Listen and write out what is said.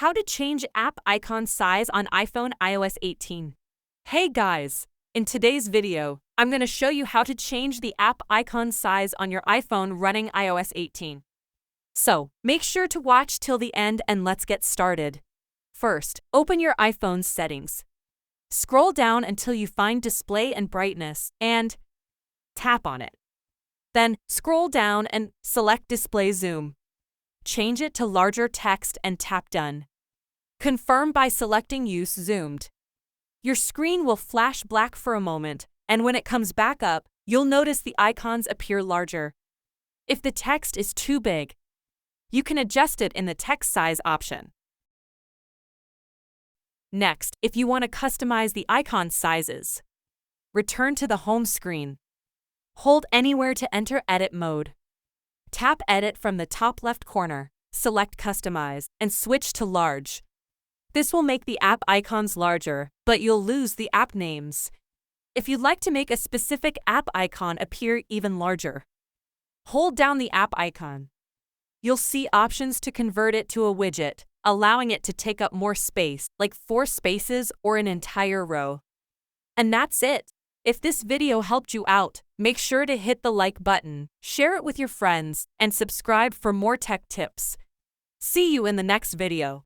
How to change app icon size on iPhone iOS 18. Hey guys! In today's video, I'm going to show you how to change the app icon size on your iPhone running iOS 18. So, make sure to watch till the end and let's get started. First, open your iPhone's settings. Scroll down until you find Display and Brightness and tap on it. Then, scroll down and select Display Zoom. Change it to larger text and tap Done. Confirm by selecting Use Zoomed. Your screen will flash black for a moment, and when it comes back up, you'll notice the icons appear larger. If the text is too big, you can adjust it in the text size option. Next, if you want to customize the icon sizes, return to the home screen. Hold anywhere to enter edit mode. Tap Edit from the top left corner, select Customize, and switch to Large. This will make the app icons larger, but you'll lose the app names. If you'd like to make a specific app icon appear even larger, hold down the app icon. You'll see options to convert it to a widget, allowing it to take up more space, like 4 spaces or an entire row. And that's it. If this video helped you out, make sure to hit the like button, share it with your friends, and subscribe for more tech tips. See you in the next video.